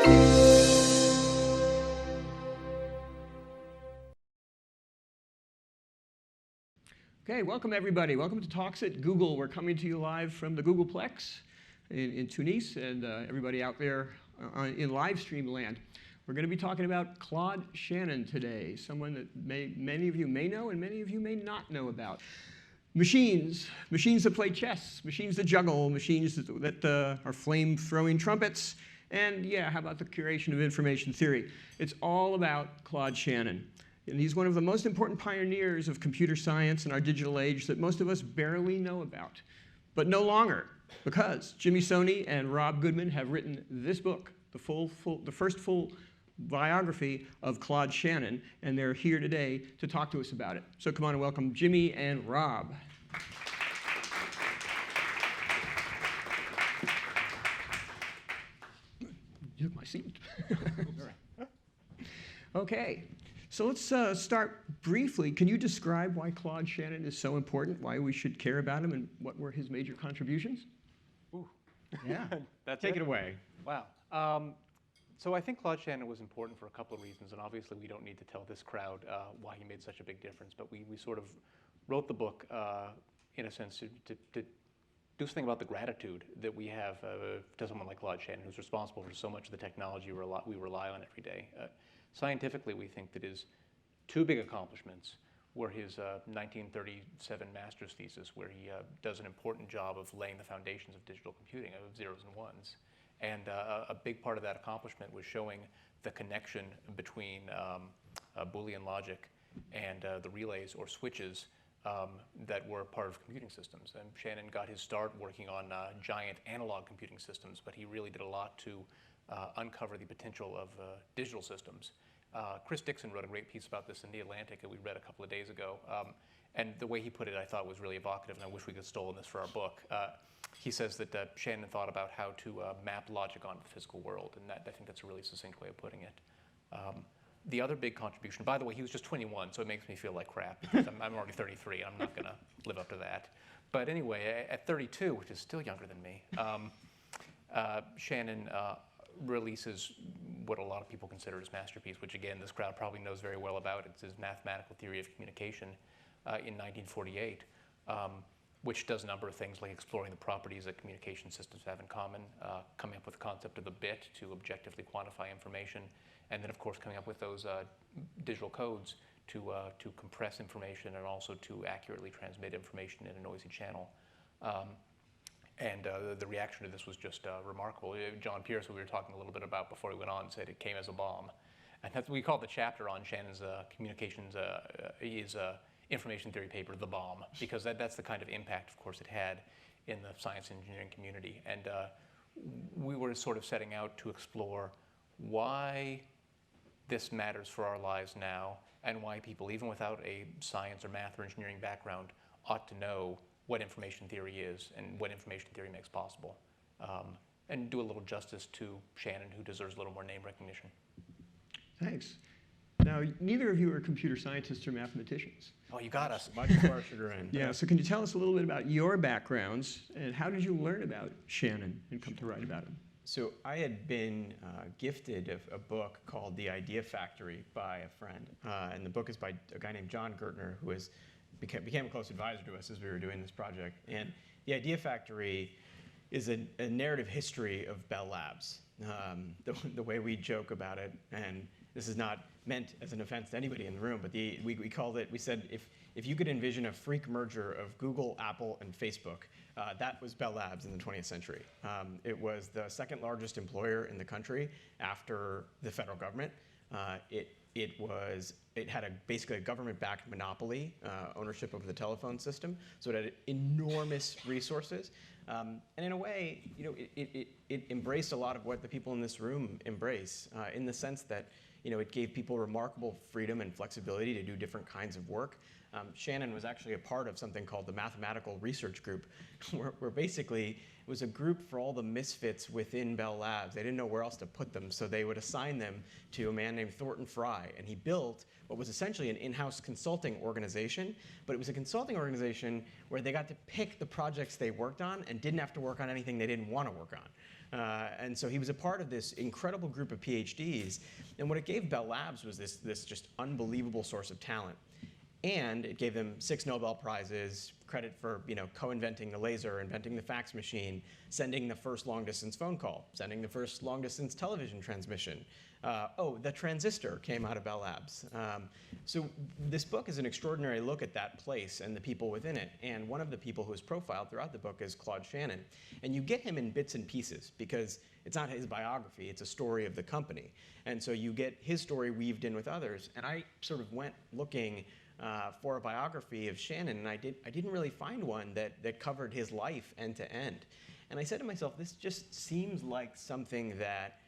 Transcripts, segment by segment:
Okay, welcome everybody. Welcome to Talks at Google. We're coming to you live from the Googleplex in Tunis, and everybody out there in live stream land. We're going to be talking about Claude Shannon today, someone that many of you may know and many of you may not know about. Machines that play chess, machines that juggle, machines that are flame-throwing trumpets, and yeah, how about the curation of information theory? It's all about Claude Shannon. And he's one of the most important pioneers of computer science in our digital age that most of us barely know about. But no longer, because Jimmy Soni and Rob Goodman have written this book, the first full biography of Claude Shannon, and they're here today to talk to us about it. So come on and welcome Jimmy and Rob. You took my seat. Okay. So let's start briefly. Can you describe why Claude Shannon is so important, why we should care about him, and what were his major contributions? Ooh. Yeah, Take it away. Wow. So I think Claude Shannon was important for a couple of reasons, and obviously we don't need to tell this crowd why he made such a big difference, but we sort of wrote the book, in a sense, to do something about the gratitude that we have to someone like Claude Shannon, who's responsible for so much of the technology we rely on every day. Scientifically, we think that his two big accomplishments were his 1937 master's thesis, where he does an important job of laying the foundations of digital computing, of zeros and ones. And a big part of that accomplishment was showing the connection between Boolean logic and the relays or switches that were part of computing systems. And Shannon got his start working on giant analog computing systems, but he really did a lot to uncover the potential of digital systems. Chris Dixon wrote a great piece about this in The Atlantic that we read a couple of days ago. And the way he put it, I thought was really evocative, and I wish we could have stolen this for our book. He says that Shannon thought about how to map logic onto the physical world, and I think that's a really succinct way of putting it. The other big contribution, by the way, he was just 21, so it makes me feel like crap, because I'm already 33, and I'm not going to live up to that. But anyway, at 32, which is still younger than me, Shannon releases what a lot of people consider his masterpiece, which again, this crowd probably knows very well about. It's his mathematical theory of communication in 1948, which does a number of things like exploring the properties that communication systems have in common, coming up with the concept of the bit to objectively quantify information, and then of course coming up with those digital codes to compress information and also to accurately transmit information in a noisy channel. And the reaction to this was just remarkable. John Pierce, who we were talking a little bit about before we went on, said it came as a bomb. And that's what we called the chapter on Shannon's communications, his information theory paper, The Bomb, because that's the kind of impact, of course, it had in the science and engineering community. And we were sort of setting out to explore why this matters for our lives now, and why people, even without a science or math or engineering background, ought to know what information theory is and what information theory makes possible, and do a little justice to Shannon, who deserves a little more name recognition. Thanks. Now, neither of you are computer scientists or mathematicians. Oh, you got us. Much to our chagrin. Yeah, so can you tell us a little bit about your backgrounds, and how did you learn about Shannon and come to write about him? So I had been gifted a book called The Idea Factory by a friend, and the book is by a guy named John Gertner, who became a close advisor to us as we were doing this project. And The Idea Factory is a narrative history of Bell Labs. The way we joke about it, and this is not meant as an offense to anybody in the room, but we called it, we said, if you could envision a freak merger of Google, Apple, and Facebook, that was Bell Labs in the 20th century. It was the second largest employer in the country after the federal government. It had basically a government-backed monopoly, ownership of the telephone system, so it had enormous resources. And in a way, it embraced a lot of what the people in this room embrace, in the sense that it gave people remarkable freedom and flexibility to do different kinds of work. Shannon was actually a part of something called the Mathematical Research Group, where basically it was a group for all the misfits within Bell Labs. They didn't know where else to put them, so they would assign them to a man named Thornton Fry. And he built what was essentially an in-house consulting organization, but it was a consulting organization where they got to pick the projects they worked on and didn't have to work on anything they didn't want to work on. And so he was a part of this incredible group of PhDs. And what it gave Bell Labs was this just unbelievable source of talent. And it gave them 6 Nobel Prizes, credit for co-inventing the laser, inventing the fax machine, sending the first long-distance phone call, sending the first long-distance television transmission. The transistor came out of Bell Labs. So this book is an extraordinary look at that place and the people within it. And one of the people who is profiled throughout the book is Claude Shannon. And you get him in bits and pieces because it's not his biography, it's a story of the company. And so you get his story weaved in with others. And I sort of went looking for a biography of Shannon, and I didn't really find one that covered his life end to end. And I said to myself, this just seems like something that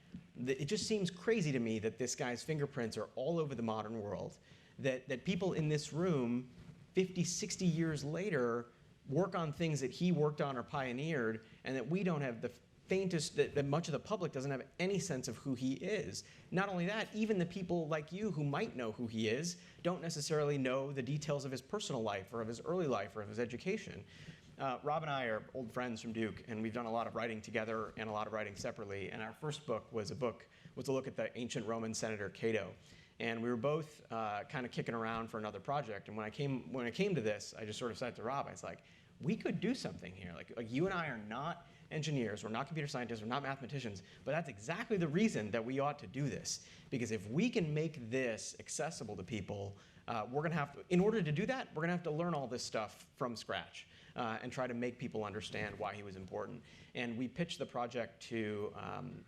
it just seems crazy to me that this guy's fingerprints are all over the modern world, that people in this room 50, 60 years later work on things that he worked on or pioneered, and that we don't have the faintest, that much of the public doesn't have any sense of who he is. Not only that, even the people like you who might know who he is don't necessarily know the details of his personal life or of his early life or of his education. Rob and I are old friends from Duke, and we've done a lot of writing together and a lot of writing separately. And our first book was a look at the ancient Roman senator Cato. And we were both kind of kicking around for another project. And when I came to this, I just sort of said to Rob, I was like, we could do something here. Like you and I are not engineers, we're not computer scientists, we're not mathematicians, but that's exactly the reason that we ought to do this. Because if we can make this accessible to people, we're going to have to, in order to do that, we're going to have to learn all this stuff from scratch and try to make people understand why he was important. And we pitched the project to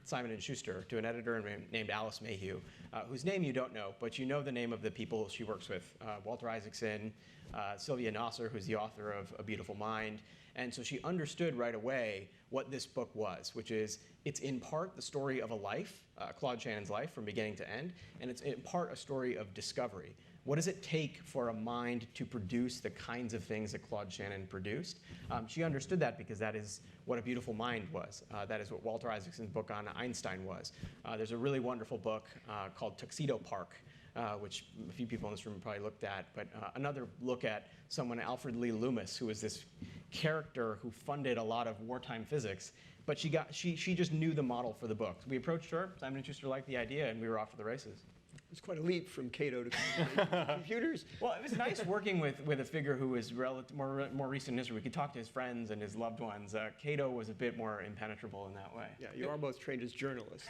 Simon & Schuster, to an editor named Alice Mayhew, whose name you don't know, but you know the name of the people she works with, Walter Isaacson, Sylvia Nasser, who's the author of A Beautiful Mind. And so she understood right away what this book was, which is it's in part the story of a life, Claude Shannon's life from beginning to end, and it's in part a story of discovery. What does it take for a mind to produce the kinds of things that Claude Shannon produced? She understood that because that is what A Beautiful Mind was. That is what Walter Isaacson's book on Einstein was. There's a really wonderful book called Tuxedo Park, which a few people in this room probably looked at, but another look at someone, Alfred Lee Loomis, who was this character who funded a lot of wartime physics, but she just knew the model for the book. So we approached her, Simon & Schuster liked the idea, and we were off to the races. It's quite a leap from Cato to computers. Well, it was nice working with a figure who was more recent in history. We could talk to his friends and his loved ones. Cato was a bit more impenetrable in that way. Yeah, you are both trained as journalists.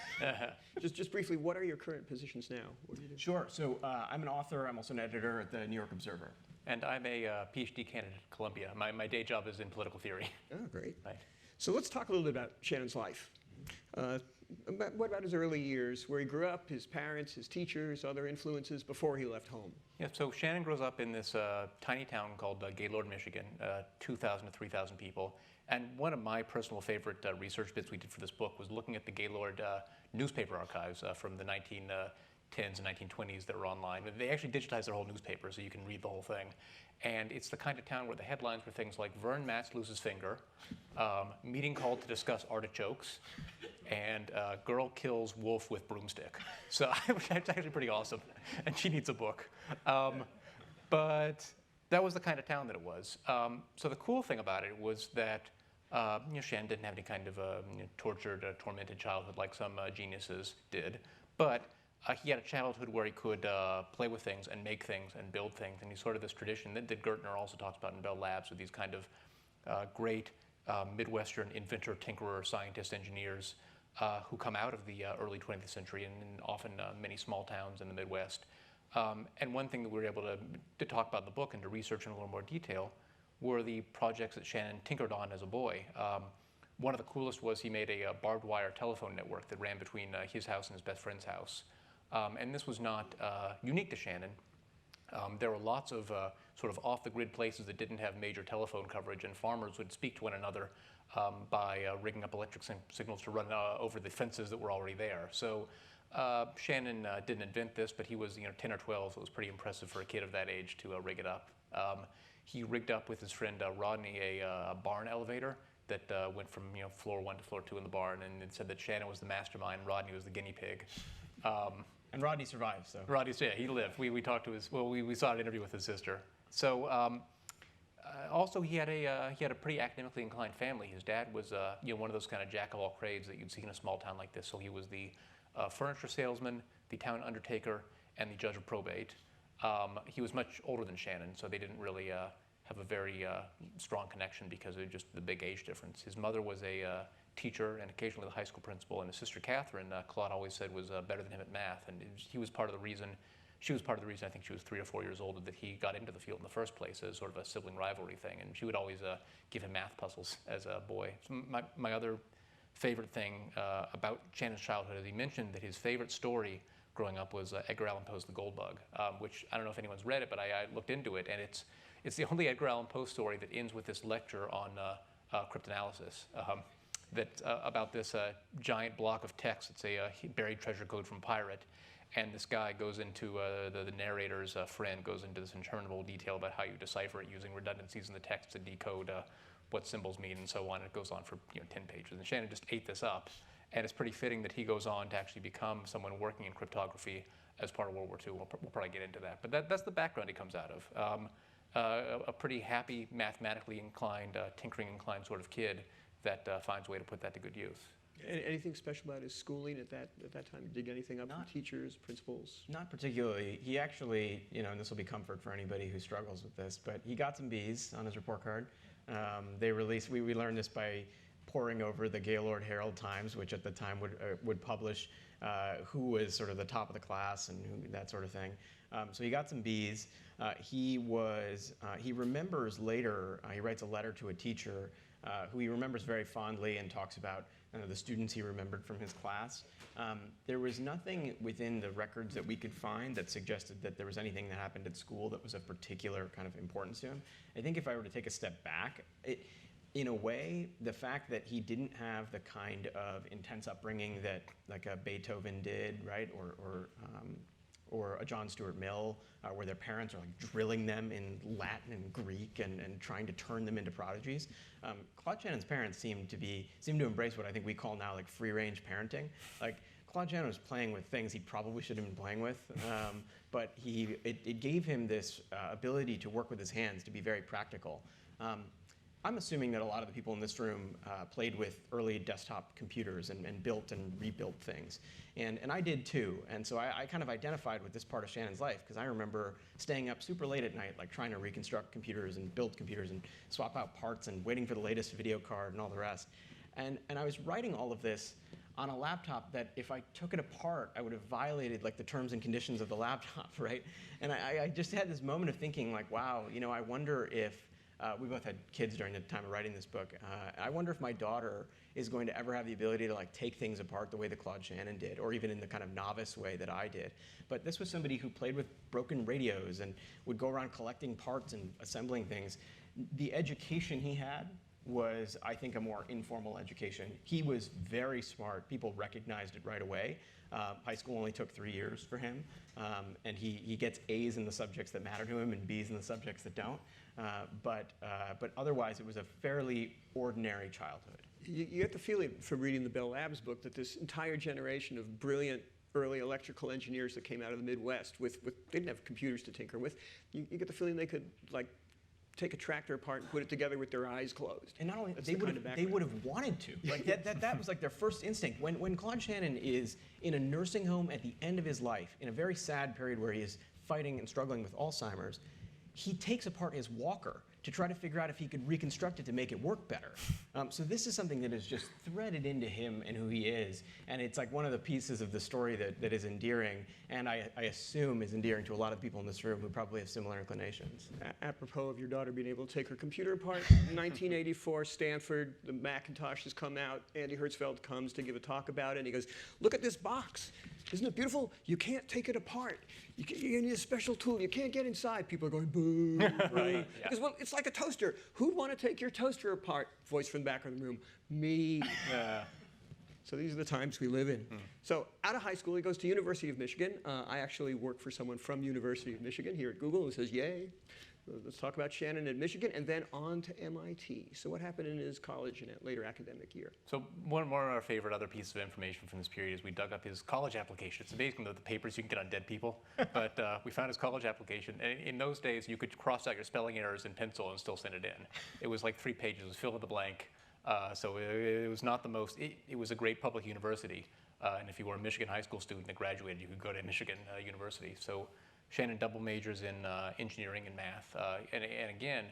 Just briefly, what are your current positions now? What do you do? Sure. So I'm an author. I'm also an editor at the New York Observer. And I'm a PhD candidate at Columbia. My day job is in political theory. Oh, great. Right. So let's talk a little bit about Shannon's life. What about his early years, where he grew up, his parents, his teachers, other influences before he left home? Yeah, so Shannon grows up in this tiny town called Gaylord, Michigan, 2,000 to 3,000 people. And one of my personal favorite research bits we did for this book was looking at the Gaylord newspaper archives from the 1910s and 1920s that were online. They actually digitized their whole newspaper, so you can read the whole thing. And it's the kind of town where the headlines were things like Vern Matz loses finger, meeting called to discuss artichokes, and girl kills wolf with broomstick. So it's actually pretty awesome, and she needs a book. But that was the kind of town that it was. So the cool thing about it was that Shannon didn't have any kind of tortured, tormented childhood like some geniuses did, but he had a childhood where he could play with things and make things and build things, and he's sort of this tradition that Gertner also talks about in Bell Labs with these kind of great Midwestern inventor, tinkerer, scientists, engineers who come out of the early 20th century and often many small towns in the Midwest. And one thing that we were able to talk about in the book and to research in a little more detail were the projects that Shannon tinkered on as a boy. One of the coolest was he made a barbed wire telephone network that ran between his house and his best friend's house. And this was not unique to Shannon. There were lots of sort of off-the-grid places that didn't have major telephone coverage, and farmers would speak to one another by rigging up electric signals to run over the fences that were already there. So Shannon didn't invent this, but he was 10 or 12, so it was pretty impressive for a kid of that age to rig it up. He rigged up with his friend Rodney a barn elevator that went from floor 1 to floor 2 in the barn, and it said that Shannon was the mastermind, Rodney was the guinea pig. And Rodney survived, so. Rodney, yeah, he lived. We talked to his, well, we saw an interview with his sister. So Also, he had a pretty academically inclined family. His dad was one of those kind of jack of all trades that you'd see in a small town like this. So he was the furniture salesman, the town undertaker, and the judge of probate. He was much older than Shannon, so they didn't really have a very strong connection because of just the big age difference. His mother was a teacher and occasionally the high school principal, and his sister Catherine, Claude always said was better than him at math, and he was part of the reason. She was part of the reason, I think she was 3 or 4 years older, that he got into the field in the first place as sort of a sibling rivalry thing. And she would always give him math puzzles as a boy. So my other favorite thing about Shannon's childhood is he mentioned that his favorite story growing up was Edgar Allan Poe's The Gold Bug, which I don't know if anyone's read it, but I looked into it, and it's the only Edgar Allan Poe story that ends with this lecture on cryptanalysis. About this giant block of text. It's a buried treasure code from pirate. And this guy goes into, the narrator's friend goes into this interminable detail about how you decipher it using redundancies in the text to decode what symbols mean and so on. It goes on for 10 pages. And Shannon just ate this up. And it's pretty fitting that he goes on to actually become someone working in cryptography as part of World War II. We'll probably get into that. But that's the background he comes out of. A pretty happy, mathematically inclined, tinkering inclined sort of kid that finds a way to put that to good use. Anything special about his schooling at that time? Dig anything up from teachers, principals? Not particularly. He actually, and this will be comfort for anybody who struggles with this, but he got some B's on his report card. We learned this by poring over the Gaylord Herald Times, which at the time would publish who was sort of the top of the class and that sort of thing. So he got some B's. He remembers later, he writes a letter to a teacher who he remembers very fondly and talks about the students he remembered from his class. There was nothing within the records that we could find that suggested that there was anything that happened at school that was of particular kind of importance to him. I think if I were to take a step back, in a way, the fact that he didn't have the kind of intense upbringing that like a Beethoven did, right, or a John Stuart Mill, where their parents are like drilling them in Latin and Greek and trying to turn them into prodigies. Claude Shannon's parents seem to embrace what I think we call now like free-range parenting. Like Claude Shannon was playing with things he probably shouldn't have been playing with, but it gave him this ability to work with his hands, to be very practical. I'm assuming that a lot of the people in this room played with early desktop computers and built and rebuilt things. And I did too. And so I kind of identified with this part of Shannon's life because I remember staying up super late at night, like trying to reconstruct computers and build computers and swap out parts and waiting for the latest video card and all the rest. And I was writing all of this on a laptop that if I took it apart, I would have violated like the terms and conditions of the laptop, right? And I just had this moment of thinking like, wow, I wonder if, we both had kids during the time of writing this book. I wonder if my daughter is going to ever have the ability to like take things apart the way that Claude Shannon did, or even in the kind of novice way that I did. But this was somebody who played with broken radios and would go around collecting parts and assembling things. The education he had was, I think, a more informal education. He was very smart. People recognized it right away. High school only took 3 years for him, and he gets A's in the subjects that matter to him and B's in the subjects that don't. But otherwise, it was a fairly ordinary childhood. You get the feeling from reading the Bell Labs book that this entire generation of brilliant early electrical engineers that came out of the Midwest, they didn't have computers to tinker with. You get the feeling they could like take a tractor apart and put it together with their eyes closed. And not only they would have wanted to. Like that was like their first instinct. When Claude Shannon is in a nursing home at the end of his life, in a very sad period where he is fighting and struggling with Alzheimer's, he takes apart his walker to try to figure out if he could reconstruct it to make it work better. So this is something that is just threaded into him and who he is. And it's like one of the pieces of the story that is endearing, and I assume is endearing to a lot of people in this room who probably have similar inclinations. Apropos of your daughter being able to take her computer apart, 1984, Stanford, the Macintosh has come out. Andy Hertzfeld comes to give a talk about it, and he goes, look at this box. Isn't it beautiful? You can't take it apart. You need a special tool. You can't get inside. People are going, boo. Right, yeah. Because, well, it's like a toaster. Who'd want to take your toaster apart? Voice from the back of the room, me. So these are the times we live in. So out of high school, he goes to University of Michigan. I actually work for someone from University of Michigan here at Google who says, yay. Let's talk about Shannon at Michigan and then on to MIT. So what happened in his college and later academic year? So one of our favorite other pieces of information from this period is we dug up his college application. It's amazing the papers you can get on dead people, but we found his college application. And in those days, you could cross out your spelling errors in pencil and still send it in. It was like 3 pages, it was fill in the blank. So it was not the most, it was a great public university. And if you were a Michigan high school student that graduated, you could go to Michigan University. So Shannon double majors in engineering and math. And again,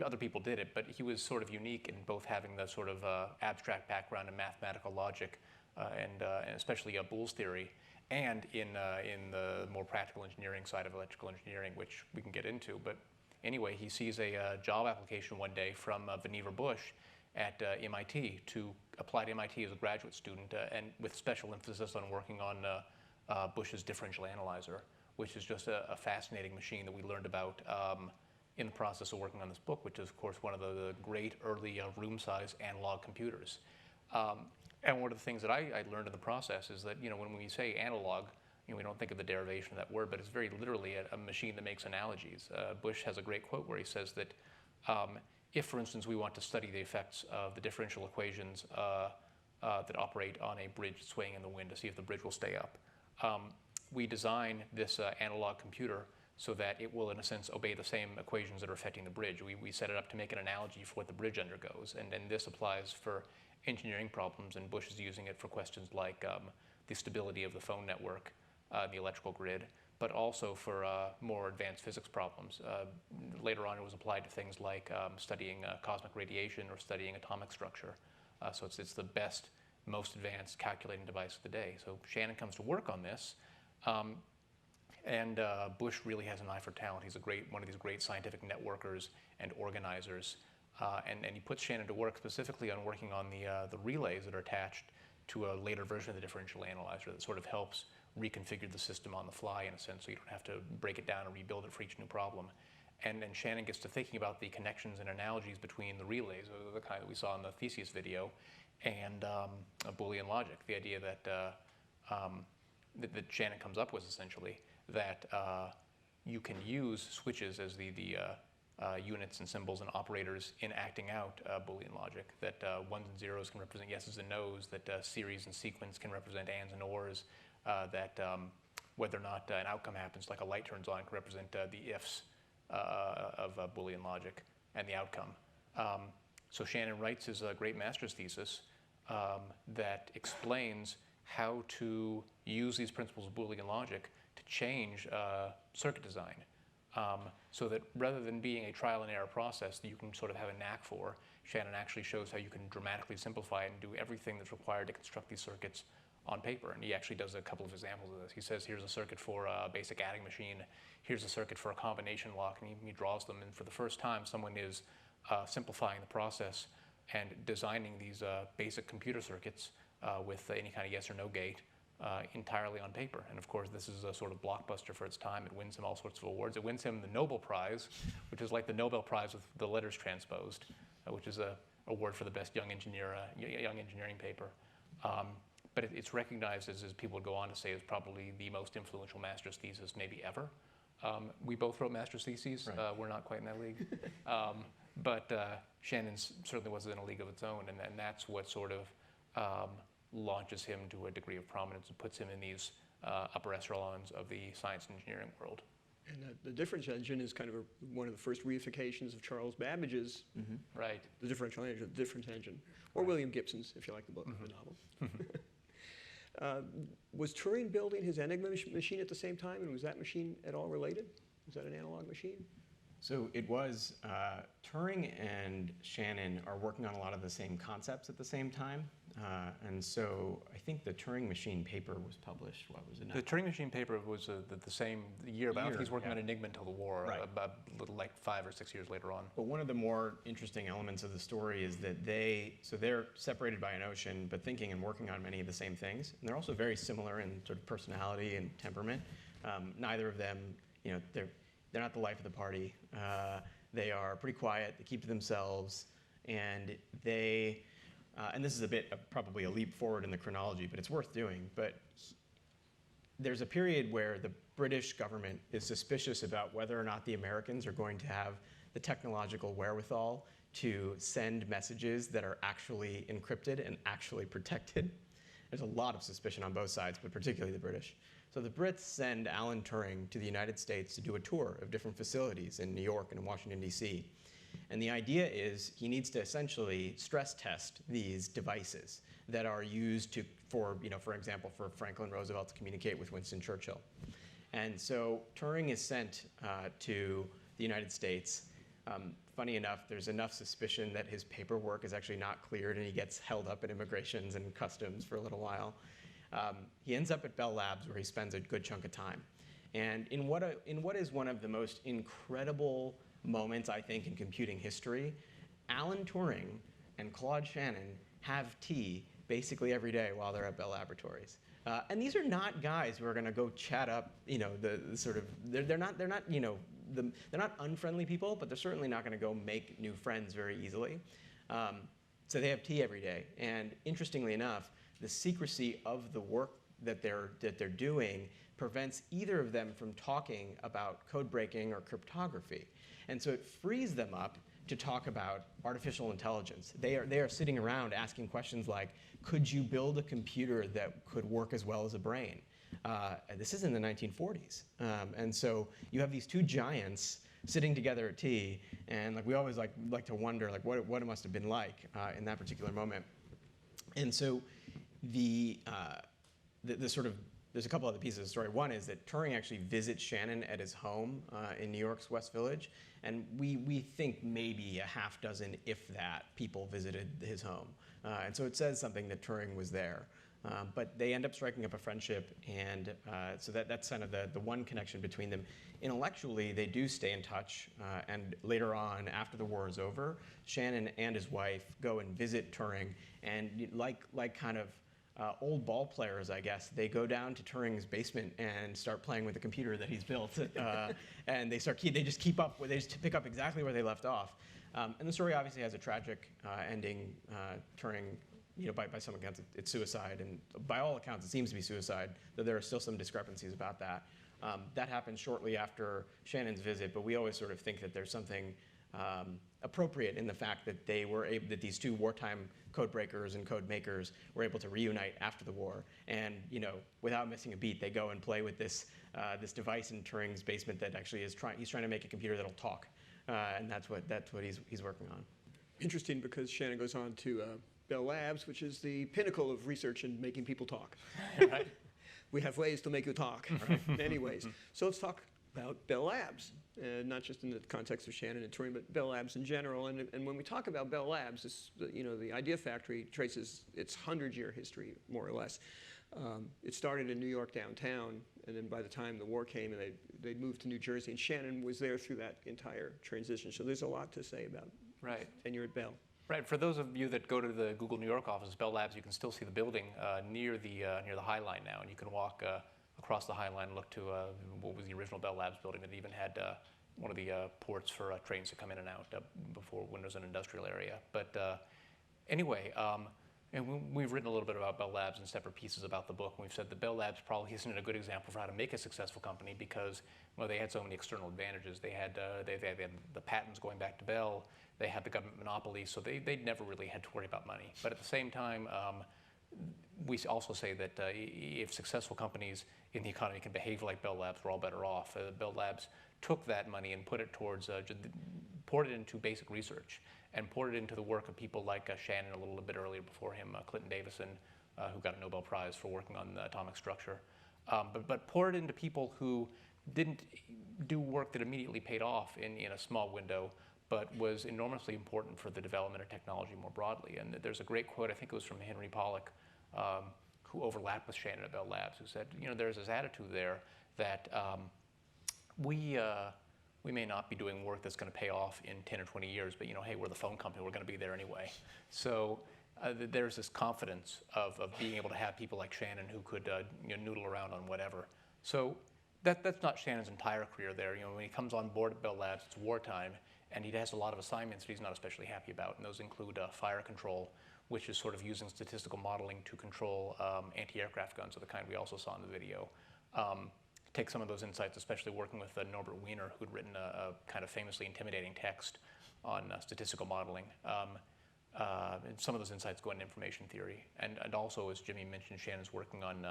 other people did it, but he was sort of unique in both having the sort of abstract background in mathematical logic and especially Boole's theory, and in the more practical engineering side of electrical engineering, which we can get into. But anyway, he sees a job application one day from Vannevar Bush at MIT to apply to MIT as a graduate student, and with special emphasis on working on Bush's differential analyzer, which is just a fascinating machine that we learned about in the process of working on this book, which is, of course, one of the great early room-size analog computers. And one of the things that I learned in the process is that, when we say analog, we don't think of the derivation of that word, but it's very literally a machine that makes analogies. Bush has a great quote where he says that if, for instance, we want to study the effects of the differential equations that operate on a bridge swaying in the wind to see if the bridge will stay up, we design this analog computer so that it will, in a sense, obey the same equations that are affecting the bridge. We set it up to make an analogy for what the bridge undergoes, and this applies for engineering problems, and Bush is using it for questions like the stability of the phone network, the electrical grid, but also for more advanced physics problems. Later on, it was applied to things like studying cosmic radiation or studying atomic structure. So it's the best, most advanced calculating device of the day. So Shannon comes to work on this, and Bush really has an eye for talent. He's one of these great scientific networkers and organizers, and he puts Shannon to work specifically on working on the relays that are attached to a later version of the differential analyzer that sort of helps reconfigure the system on the fly, in a sense, so you don't have to break it down and rebuild it for each new problem. And then Shannon gets to thinking about the connections and analogies between the relays, the kind that we saw in the thesis video, and Boolean logic. The idea that that Shannon comes up with, essentially, that you can use switches as the units and symbols and operators in acting out Boolean logic, that ones and zeros can represent yeses and nos, that series and sequence can represent ands and ors, that whether or not an outcome happens, like a light turns on, can represent the ifs of Boolean logic and the outcome. So Shannon writes his great master's thesis that explains how to use these principles of Boolean logic to change circuit design. So that rather than being a trial and error process that you can sort of have a knack for, Shannon actually shows how you can dramatically simplify it and do everything that's required to construct these circuits on paper. And he actually does a couple of examples of this. He says, here's a circuit for a basic adding machine, here's a circuit for a combination lock, and he draws them. And for the first time, someone is simplifying the process and designing these basic computer circuits with any kind of yes or no gate entirely on paper. And of course, this is a sort of blockbuster for its time. It wins him all sorts of awards. It wins him the Nobel Prize, which is like the Nobel Prize with the letters transposed, which is a award for the best young engineering paper. But it's recognized as people would go on to say, is probably the most influential master's thesis maybe ever. We both wrote master's theses. Right. We're not quite in that league. But Shannon's certainly was in a league of its own, and that's what sort of launches him to a degree of prominence and puts him in these upper echelons of the science and engineering world. And the difference engine is kind of one of the first reifications of Charles Babbage's, right? The differential engine, the difference engine, or William Gibson's, if you like the book, the novel. Was Turing building his Enigma machine at the same time, and was that machine at all related? Was that an analog machine? So it was, Turing and Shannon are working on a lot of the same concepts at the same time. And so I think the Turing machine paper was published, what was it? The Turing machine paper was the same year, but I don't think he's working on Enigma until the war, right. About like 5 or 6 years later on. But one of the more interesting elements of the story is that they're separated by an ocean, but thinking and working on many of the same things. And they're also very similar in sort of personality and temperament. Neither of them, they're not the life of the party. They are pretty quiet, they keep to themselves, and and this is a bit probably a leap forward in the chronology, but it's worth doing. But there's a period where the British government is suspicious about whether or not the Americans are going to have the technological wherewithal to send messages that are actually encrypted and actually protected. There's a lot of suspicion on both sides, but particularly the British. So the Brits send Alan Turing to the United States to do a tour of different facilities in New York and in Washington, D.C. And the idea is he needs to essentially stress test these devices that are used for example, for Franklin Roosevelt to communicate with Winston Churchill. And so Turing is sent to the United States. Funny enough, there's enough suspicion that his paperwork is actually not cleared, and he gets held up at immigrations and customs for a little while. He ends up at Bell Labs, where he spends a good chunk of time. And in what is one of the most incredible moments, I think, in computing history, Alan Turing and Claude Shannon have tea basically every day while they're at Bell Laboratories. And these are not guys who are going to go chat up, they're not unfriendly people, but they're certainly not going to go make new friends very easily. So they have tea every day. And interestingly enough, the secrecy of the work that they're doing prevents either of them from talking about code breaking or cryptography. And so it frees them up to talk about artificial intelligence. They are sitting around asking questions like, could you build a computer that could work as well as a brain? This is in the 1940s. And so you have these two giants sitting together at tea, and we always like to wonder what it must have been like in that particular moment. And so there's a couple other pieces of the story. One is that Turing actually visits Shannon at his home in New York's West Village, and we think maybe a half dozen, if that, people visited his home. And so it says something that Turing was there. But they end up striking up a friendship, and so that's kind of the one connection between them. Intellectually, they do stay in touch, and later on, after the war is over, Shannon and his wife go and visit Turing, and like kind of old ball players, I guess, they go down to Turing's basement and start playing with the computer that he's built, and they just pick up exactly where they left off. And the story obviously has a tragic ending. Turing, by some accounts, it's suicide, and by all accounts, it seems to be suicide, though there are still some discrepancies about that. That happens shortly after Shannon's visit, but we always sort of think that there's something appropriate in the fact that that these two wartime code breakers and code makers were able to reunite after the war, and without missing a beat, they go and play with this device in Turing's basement that actually he's trying to make a computer that'll talk, and that's what he's working on. Interesting, because Shannon goes on to Bell Labs, which is the pinnacle of research in making people talk. Right? We have ways to make you talk, right? Many ways. So let's talk about Bell Labs, not just in the context of Shannon and Turing, but Bell Labs in general. And when we talk about Bell Labs, the Idea Factory traces its 100-year history, more or less. It started in New York downtown, and then by the time the war came, and they moved to New Jersey, and Shannon was there through that entire transition. So there's a lot to say about tenure at Bell. Right. For those of you that go to the Google New York office, Bell Labs, you can still see the building near the High Line now, and you can walk across the High Line and look to what was the original Bell Labs building that even had one of the ports for trains to come in and out before, when it was an industrial area. But anyway, and we've written a little bit about Bell Labs in separate pieces about the book, and we've said that Bell Labs probably isn't a good example for how to make a successful company because, well, they had so many external advantages. They had the patents going back to Bell. They had the government monopoly, so they never really had to worry about money. But at the same time, we also say that if successful companies in the economy can behave like Bell Labs, we're all better off. Bell Labs took that money and put it towards, poured it into basic research, and poured it into the work of people like Shannon a little bit earlier before him, Clinton Davison, who got a Nobel Prize for working on the atomic structure. But poured it into people who didn't do work that immediately paid off in a small window, but was enormously important for the development of technology more broadly. And there's a great quote, I think it was from Henry Pollack, who overlapped with Shannon at Bell Labs, who said, there's this attitude there that we may not be doing work that's going to pay off in 10 or 20 years, but hey, we're the phone company, we're going to be there anyway. So there's this confidence of being able to have people like Shannon who could noodle around on whatever. So that's not Shannon's entire career there. When he comes on board at Bell Labs, it's wartime, and he has a lot of assignments that he's not especially happy about, and those include fire control, which is sort of using statistical modeling to control anti-aircraft guns of the kind we also saw in the video. take some of those insights, especially working with Norbert Wiener, who'd written a kind of famously intimidating text on statistical modeling. And some of those insights go into information theory. And also, as Jimmy mentioned, Shannon's working on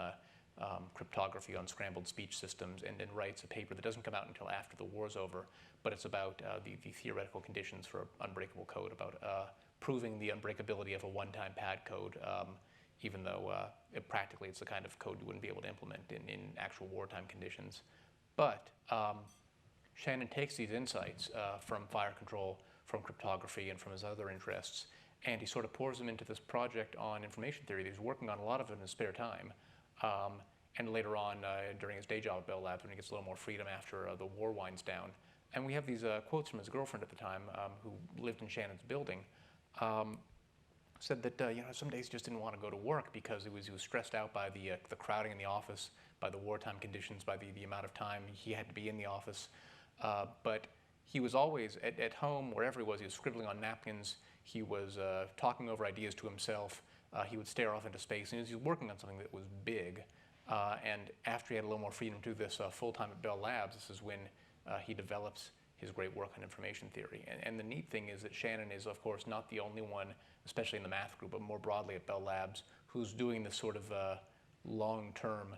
cryptography on scrambled speech systems, and then writes a paper that doesn't come out until after the war's over, but it's about the theoretical conditions for unbreakable code, about proving the unbreakability of a one-time pad code, even though practically it's the kind of code you wouldn't be able to implement in actual wartime conditions. But Shannon takes these insights from fire control, from cryptography, and from his other interests, and he sort of pours them into this project on information theory that he's working on a lot of it in his spare time. And later on, during his day job at Bell Labs, when he gets a little more freedom after the war winds down. And we have these quotes from his girlfriend at the time, who lived in Shannon's building, said that some days he just didn't want to go to work because he was stressed out by the crowding in the office, by the wartime conditions, by the amount of time he had to be in the office. But he was always at home, wherever he was scribbling on napkins. He was talking over ideas to himself. He would stare off into space, and he was working on something that was big. And after he had a little more freedom to do this full-time at Bell Labs, this is when he develops his great work on information theory. And the neat thing is that Shannon is, of course, not the only one, especially in the math group, but more broadly at Bell Labs, who's doing this sort of long-term,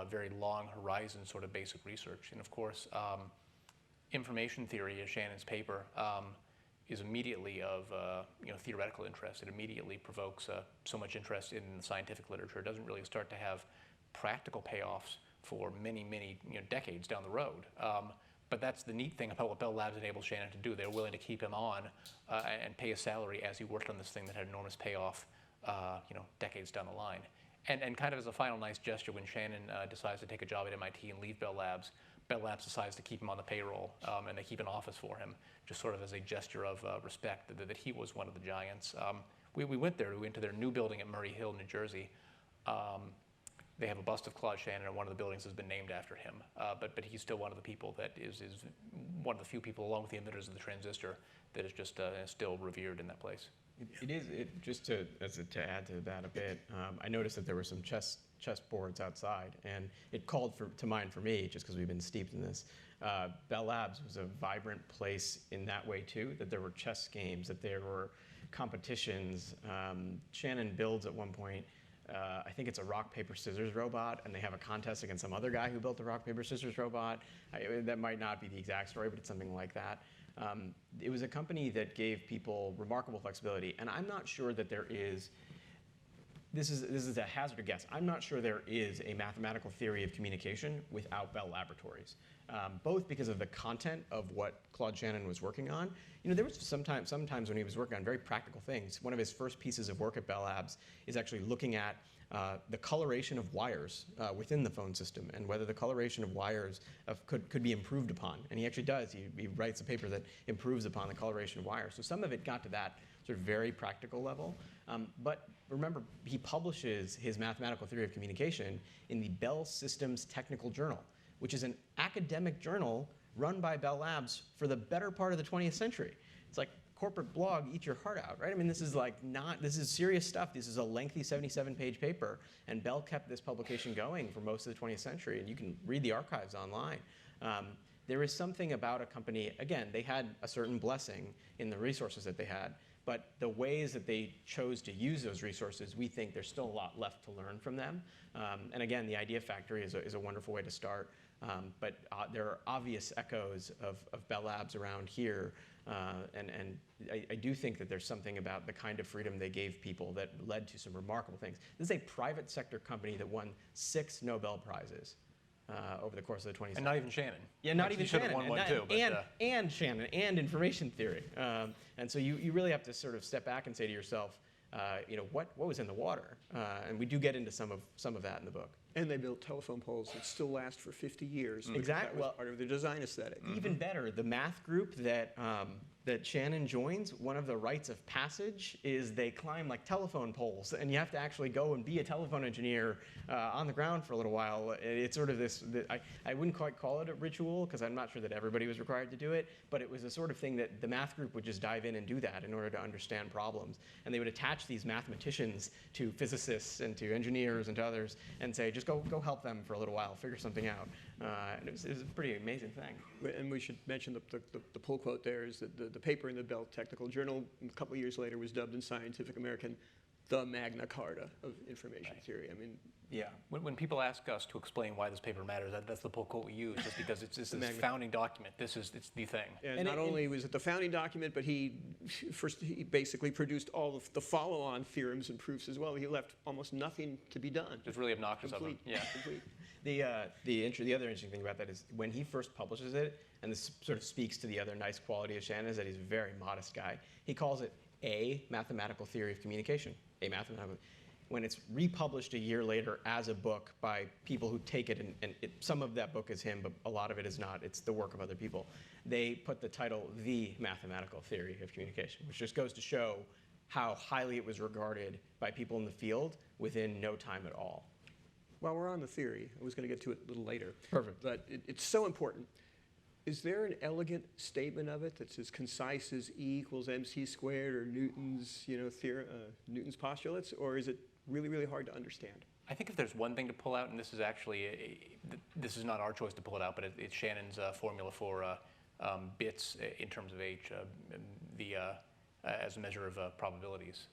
very long horizon sort of basic research. And of course, information theory, as Shannon's paper, is immediately of theoretical interest. It immediately provokes so much interest in the scientific literature. It doesn't really start to have practical payoffs for many, many decades down the road. But that's the neat thing about what Bell Labs enabled Shannon to do. They were willing to keep him on and pay a salary as he worked on this thing that had enormous payoff, decades down the line. And kind of as a final nice gesture, when Shannon decides to take a job at MIT and leave Bell Labs decides to keep him on the payroll, and they keep an office for him, just sort of as a gesture of respect that he was one of the giants. We went there. We went to their new building at Murray Hill, New Jersey. They have a bust of Claude Shannon, and one of the buildings has been named after him. But he's still one of the people that is one of the few people, along with the inventors of the transistor, that is just still revered in that place. Just to add to that a bit, I noticed that there were some chess boards outside, and it called to mind for me, just because we've been steeped in this. Bell Labs was a vibrant place in that way too, that there were chess games, that there were competitions. Shannon builds at one point, I think it's a rock, paper, scissors robot, and they have a contest against some other guy who built the rock, paper, scissors robot. That might not be the exact story, but it's something like that. It was a company that gave people remarkable flexibility, and I'm not sure that there is, this is a hazard guess, I'm not sure there is a mathematical theory of communication without Bell Laboratories, both because of the content of what Claude Shannon was working on. There was sometimes when he was working on very practical things. One of his first pieces of work at Bell Labs is actually looking at the coloration of wires within the phone system, and whether the coloration of wires could be improved upon. And he actually does. He writes a paper that improves upon the coloration of wires. So some of it got to that sort of very practical level. But remember, he publishes his mathematical theory of communication in the Bell Systems Technical Journal, which is an academic journal run by Bell Labs for the better part of the 20th century. It's like corporate blog, eat your heart out, right? I mean, this is serious stuff. This is a lengthy 77-page paper, and Bell kept this publication going for most of the 20th century, and you can read the archives online. There is something about a company, again, they had a certain blessing in the resources that they had, but the ways that they chose to use those resources, we think there's still a lot left to learn from them. And again, the Idea Factory is a wonderful way to start. But there are obvious echoes of Bell Labs around here. And I do think that there's something about the kind of freedom they gave people that led to some remarkable things. This is a private sector company that won 6 Nobel Prizes over the course of the 20th century. And not even Shannon. Yeah, not even Shannon. Won one too, and Shannon, and information theory. And so you really have to sort of step back and say to yourself, what was in the water? And we do get into some of that in the book. And they built telephone poles that still last for 50 years. Exactly. That was part of their design aesthetic. Even better, the math group that that Shannon joins, one of the rites of passage is they climb like telephone poles, and you have to actually go and be a telephone engineer on the ground for a little while. It's sort of this, I wouldn't quite call it a ritual, because I'm not sure that everybody was required to do it, but it was a sort of thing that the math group would just dive in and do that in order to understand problems. And they would attach these mathematicians to physicists and to engineers and to others and say, just go help them for a little while, figure something out. And it was a pretty amazing thing. And we should mention the pull quote there is that the paper in the Bell Technical Journal a couple of years later was dubbed in Scientific American the Magna Carta of information theory. I mean, yeah. When people ask us to explain why this paper matters, that's the pull quote we use, just because it's this founding document. It's the thing. And not only was it the founding document, but he basically produced all of the follow-on theorems and proofs as well. He left almost nothing to be done. It's really obnoxious of him. Yeah. Complete. The other interesting thing about that is when he first publishes it, and this sort of speaks to the other nice quality of Shannon, is that he's a very modest guy. He calls it a mathematical theory of communication. When it's republished a year later as a book by people who take it, and some of that book is him, but a lot of it is not. It's the work of other people. They put the title, The Mathematical Theory of Communication, which just goes to show how highly it was regarded by people in the field within no time at all. While we're on the theory, I was going to get to it a little later. Perfect. But it's so important. Is there an elegant statement of it that's as concise as E equals mc squared or Newton's, Newton's postulates, or is it really, really hard to understand? I think if there's one thing to pull out, and this is actually, this is not our choice to pull it out, but it's Shannon's formula for bits in terms of h, as a measure of probabilities.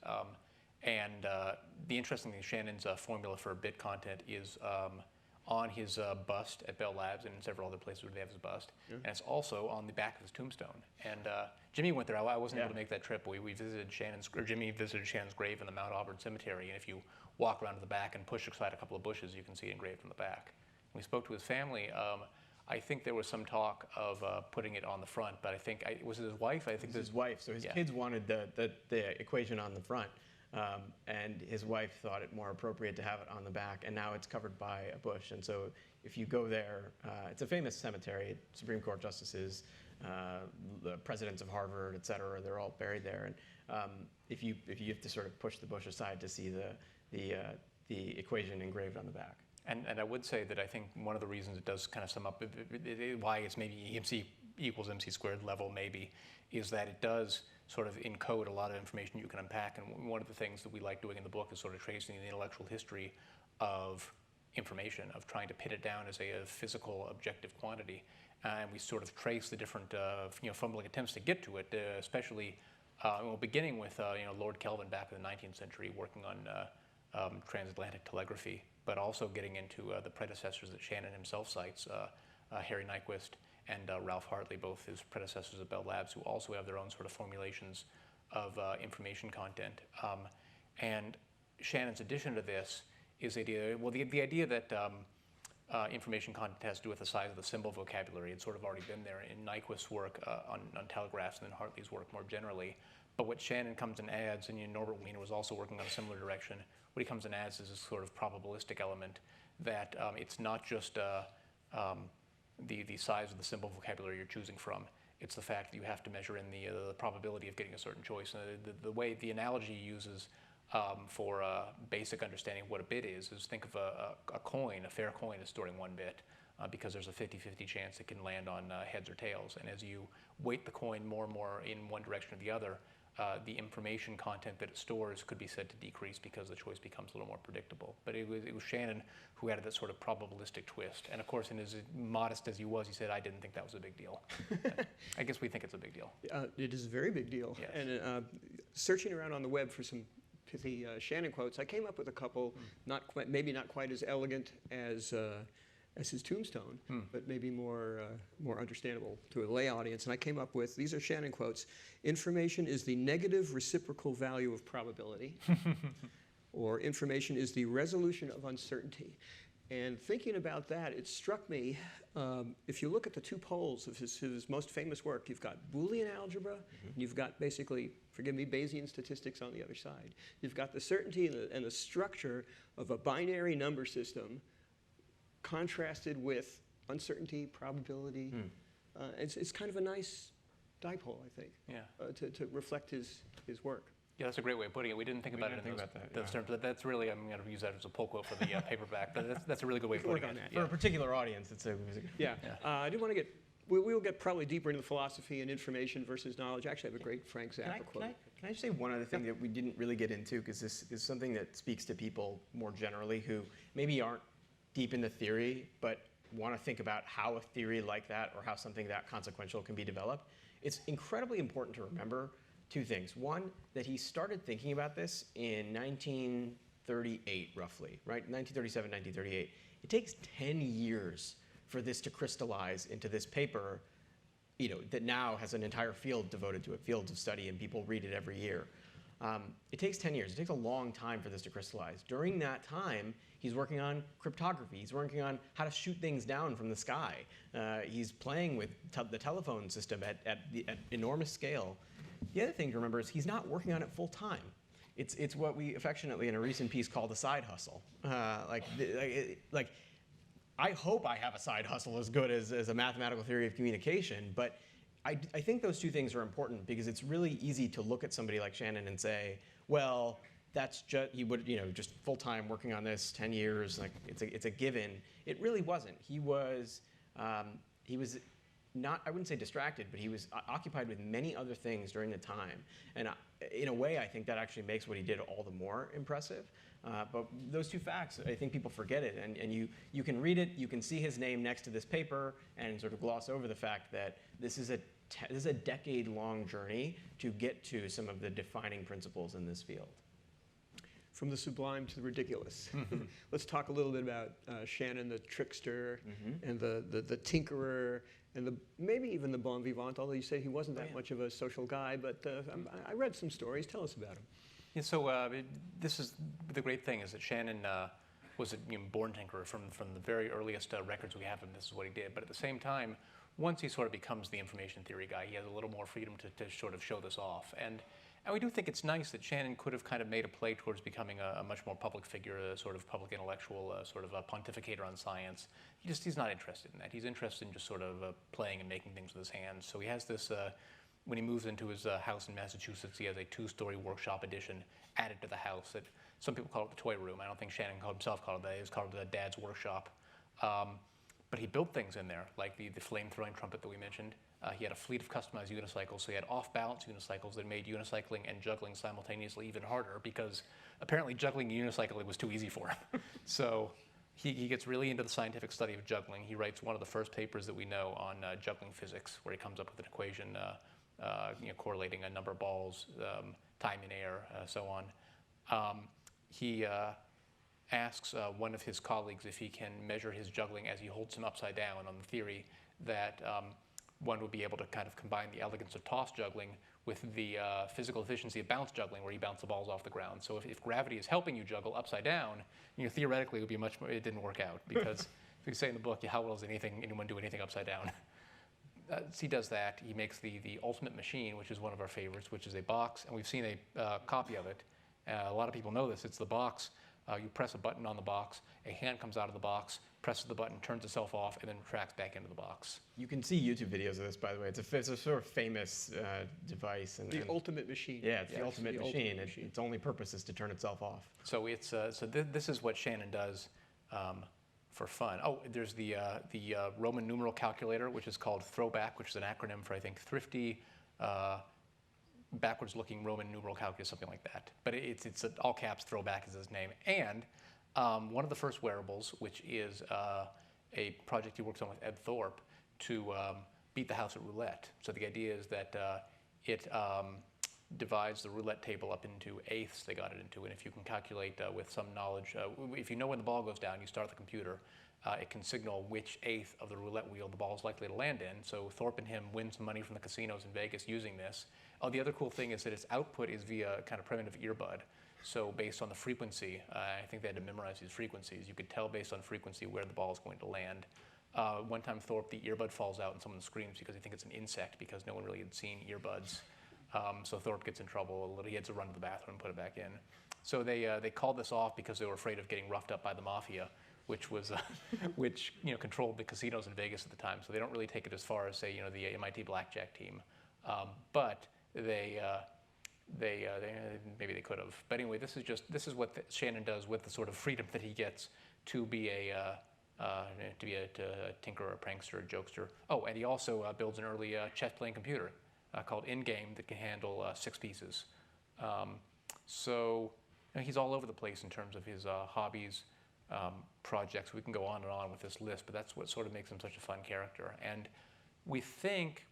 The interesting thing, Shannon's formula for bit content is on his bust at Bell Labs and in several other places where they have his bust. Yeah. And it's also on the back of his tombstone. And Jimmy went there. I wasn't able to make that trip. We visited Jimmy visited Shannon's grave in the Mount Auburn Cemetery. And if you walk around to the back and push aside a couple of bushes, you can see it engraved on the back. We spoke to his family. I think there was some talk of putting it on the front, but I think, was it his wife? I think it was his wife. So his kids wanted the equation on the front. And his wife thought it more appropriate to have it on the back, and now it's covered by a bush. And so if you go there, it's a famous cemetery. Supreme Court justices, the presidents of Harvard, et cetera, they're all buried there. And if you have to sort of push the bush aside to see the equation engraved on the back. And I would say that I think one of the reasons it does kind of sum up why it's maybe MC equals MC squared level maybe, is that it does sort of encode a lot of information you can unpack. And one of the things that we like doing in the book is sort of tracing the intellectual history of information, of trying to pin it down as a physical, objective quantity. And we sort of trace the different fumbling attempts to get to it, especially beginning with Lord Kelvin back in the 19th century working on transatlantic telegraphy, but also getting into the predecessors that Shannon himself cites, Harry Nyquist and Ralph Hartley, both his predecessors at Bell Labs, who also have their own sort of formulations of information content. And Shannon's addition to this is the idea that information content has to do with the size of the symbol vocabulary. It's sort of already been there in Nyquist's work on telegraphs and then Hartley's work more generally. But what Shannon comes and adds, and Norbert Wiener was also working on a similar direction, what he comes and adds is this sort of probabilistic element that it's not just the size of the symbol vocabulary you're choosing from. It's the fact that you have to measure in the probability of getting a certain choice. And the way the analogy he uses for basic understanding of what a bit is think of a coin, a fair coin is storing one bit because there's a 50-50 chance it can land on heads or tails. And as you weight the coin more and more in one direction or the other, the information content that it stores could be said to decrease because the choice becomes a little more predictable. But it was Shannon who added that sort of probabilistic twist. And of course, in as modest as he was, he said, I didn't think that was a big deal. I guess we think it's a big deal. It is a very big deal. Yes. And searching around on the web for some pithy Shannon quotes, I came up with a couple, maybe not quite as elegant as his tombstone, but maybe more understandable to a lay audience. And I came up with, these are Shannon quotes: information is the negative reciprocal value of probability, or information is the resolution of uncertainty. And thinking about that, it struck me, if you look at the two poles of his most famous work, you've got Boolean algebra, and you've got basically, forgive me, Bayesian statistics on the other side. You've got the certainty and the structure of a binary number system contrasted with uncertainty, probability. It's kind of a nice dipole, I think, Yeah. to reflect his work. Yeah, that's a great way of putting it. We didn't think about it in those terms. But that's really, I'm going to use that as a pull quote for the paperback. But that's a really good way of putting it. For a particular audience, it's a Yeah. I do want to get. We'll get probably deeper into the philosophy and information versus knowledge. Actually, I have a great Frank Zappa quote. Can I just say one other thing that we didn't really get into, because this is something that speaks to people more generally who maybe aren't deep in the theory, but want to think about how a theory like that or how something that consequential can be developed. It's incredibly important to remember two things. One, that he started thinking about this in 1938, roughly, right? 1937, 1938. It takes 10 years for this to crystallize into this paper, that now has an entire field devoted to it, fields of study, and people read it every year. It takes 10 years. It takes a long time for this to crystallize. During that time, he's working on cryptography. He's working on how to shoot things down from the sky. He's playing with the telephone system at enormous scale. The other thing to remember is he's not working on it full time. It's what we affectionately in a recent piece call the side hustle. I hope I have a side hustle as good as a mathematical theory of communication, but I think those two things are important because it's really easy to look at somebody like Shannon and say, well, that's just, he would, just full-time working on this, 10 years, like it's a given. It really wasn't. He was not, I wouldn't say distracted, but he was occupied with many other things during the time. And in a way, I think that actually makes what he did all the more impressive. But those two facts, I think people forget it. And you can read it, you can see his name next to this paper and sort of gloss over the fact that this is a decade-long journey to get to some of the defining principles in this field. From the sublime to the ridiculous. Let's talk a little bit about Shannon, the trickster, and the tinkerer, and maybe even the bon vivant, although you say he wasn't that much of a social guy, but I read some stories. Tell us about him. Yeah, so this is the great thing is that Shannon was a born tinkerer from the very earliest records we have of him. This is what he did. But at the same time, once he sort of becomes the information theory guy, he has a little more freedom to sort of show this off. And we do think it's nice that Shannon could have kind of made a play towards becoming a much more public figure, a sort of public intellectual, sort of a pontificator on science. He's not interested in that. He's interested in just sort of playing and making things with his hands. So he has this, when he moves into his house in Massachusetts, he has a 2-story workshop addition added to the house that some people call it the toy room. I don't think Shannon himself called it that. It was called the Dad's Workshop. But he built things in there, like the flame-throwing trumpet that we mentioned. He had a fleet of customized unicycles, so he had off-balance unicycles that made unicycling and juggling simultaneously even harder because apparently juggling unicycling was too easy for him. So he gets really into the scientific study of juggling. He writes one of the first papers that we know on juggling physics, where he comes up with an equation correlating a number of balls, time in air, so on. He asks one of his colleagues if he can measure his juggling as he holds him upside down on the theory that one would be able to kind of combine the elegance of toss juggling with the physical efficiency of bounce juggling, where you bounce the balls off the ground. So if gravity is helping you juggle upside down, theoretically it would be much more, it didn't work out because if you say in the book, how well does anyone do anything upside down? So he does that. He makes the ultimate machine, which is one of our favorites, which is a box, and we've seen a copy of it. A lot of people know this. It's the box. You press a button on the box, a hand comes out of the box, presses the button, turns itself off, and then retracts back into the box. You can see YouTube videos of this, by the way. It's a sort of famous device. The ultimate machine. Yeah, it's the ultimate machine. Its only purpose is to turn itself off. So this is what Shannon does for fun. Oh, there's the Roman numeral calculator, which is called Throwback, which is an acronym for, I think, thrifty, backwards-looking Roman numeral calculus, something like that. But it's all caps, Throwback is his name. And one of the first wearables, which is a project he works on with Ed Thorpe to beat the house at roulette. So the idea is that it divides the roulette table up into eighths, they got it into, and if you can calculate with some knowledge, if you know when the ball goes down, you start the computer, it can signal which eighth of the roulette wheel the ball is likely to land in. So Thorpe and him win some money from the casinos in Vegas using this. Oh, the other cool thing is that its output is via kind of primitive earbud. So based on the frequency, I think they had to memorize these frequencies. You could tell based on frequency where the ball is going to land. One time Thorpe, the earbud falls out and someone screams because they think it's an insect because no one really had seen earbuds. So Thorpe gets in trouble. He had to run to the bathroom and put it back in. So they called this off because they were afraid of getting roughed up by the mafia, which was controlled the casinos in Vegas at the time. So they don't really take it as far as, say, the MIT blackjack team. But they maybe they could have. But anyway, this is what Shannon does with the sort of freedom that he gets to be a tinkerer, a prankster, a jokester. Oh, and he also builds an early chess-playing computer called In-Game that can handle 6 pieces. So he's all over the place in terms of his hobbies, projects. We can go on and on with this list, but that's what sort of makes him such a fun character. And we think,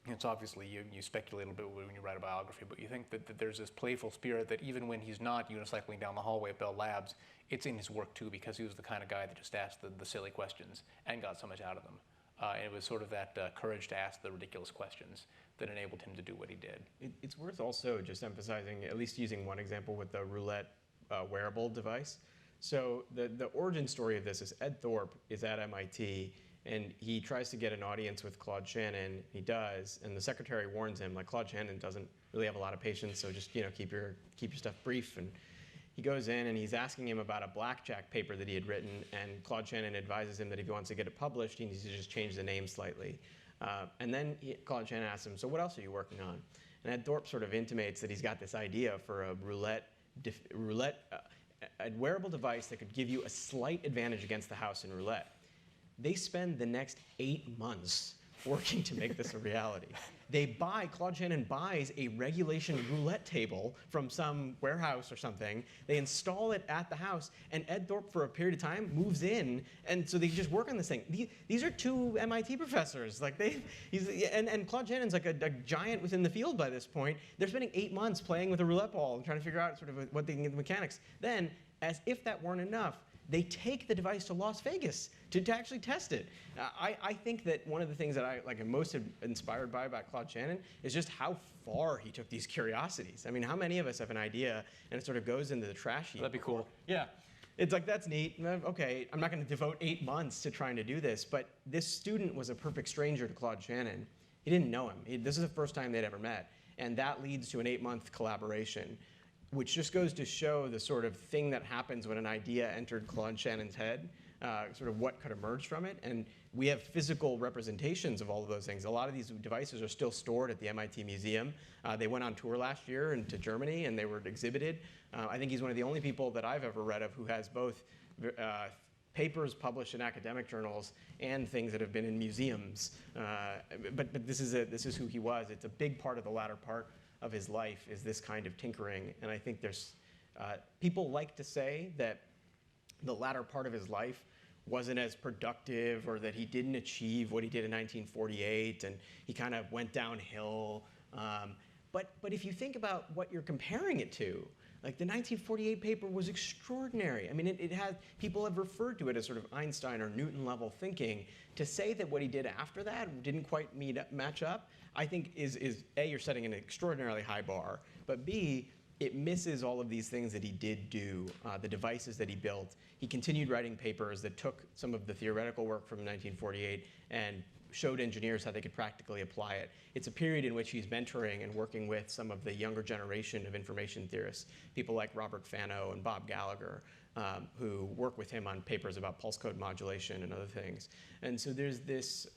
it's obviously, you speculate a little bit when you write a biography, but you think that there's this playful spirit that even when he's not unicycling down the hallway at Bell Labs, it's in his work too, because he was the kind of guy that just asked the silly questions and got so much out of them. And it was sort of that courage to ask the ridiculous questions that enabled him to do what he did. It's worth also just emphasizing, at least using one example with the roulette wearable device. So the origin story of this is Ed Thorpe is at MIT, and he tries to get an audience with Claude Shannon. He does, and the secretary warns him, like, Claude Shannon doesn't really have a lot of patience, so just keep your stuff brief. And he goes in and he's asking him about a blackjack paper that he had written, and Claude Shannon advises him that if he wants to get it published, he needs to just change the name slightly. And then Claude Shannon asks him, so what else are you working on? And Ed Thorpe sort of intimates that he's got this idea for a a wearable device that could give you a slight advantage against the house in roulette. They spend the next 8 months working to make this a reality. Claude Shannon buys a regulation roulette table from some warehouse or something. They install it at the house, and Ed Thorpe, for a period of time, moves in, and so they just work on this thing. These are 2 MIT professors. Like and Claude Shannon's like a giant within the field by this point. They're spending 8 months playing with a roulette ball and trying to figure out sort of what they can get the mechanics. Then, as if that weren't enough, they take the device to Las Vegas to actually test it. I think that one of the things that I'm most inspired by about Claude Shannon is just how far he took these curiosities. I mean, how many of us have an idea and it sort of goes into the trash heap? That'd be cool. Yeah. It's like, that's neat. Okay, I'm not going to devote 8 months to trying to do this, but this student was a perfect stranger to Claude Shannon. He didn't know him. This is the first time they'd ever met, and that leads to an 8-month collaboration, which just goes to show the sort of thing that happens when an idea entered Claude Shannon's head, sort of what could emerge from it. And we have physical representations of all of those things. A lot of these devices are still stored at the MIT Museum. They went on tour last year to Germany, and they were exhibited. I think he's one of the only people that I've ever read of who has both papers published in academic journals and things that have been in museums. But this is who he was. It's a big part of the latter part of his life is this kind of tinkering. And I think there's, people like to say that the latter part of his life wasn't as productive, or that he didn't achieve what he did in 1948 and he kind of went downhill. But if you think about what you're comparing it to, like the 1948 paper was extraordinary. I mean, it had, people have referred to it as sort of Einstein or Newton level thinking. To say that what he did after that didn't quite match up, I think is A, you're setting an extraordinarily high bar, but B, it misses all of these things that he did do, the devices that he built. He continued writing papers that took some of the theoretical work from 1948 and showed engineers how they could practically apply it. It's a period in which he's mentoring and working with some of the younger generation of information theorists, people like Robert Fano and Bob Gallagher, who work with him on papers about pulse code modulation and other things. And so there's this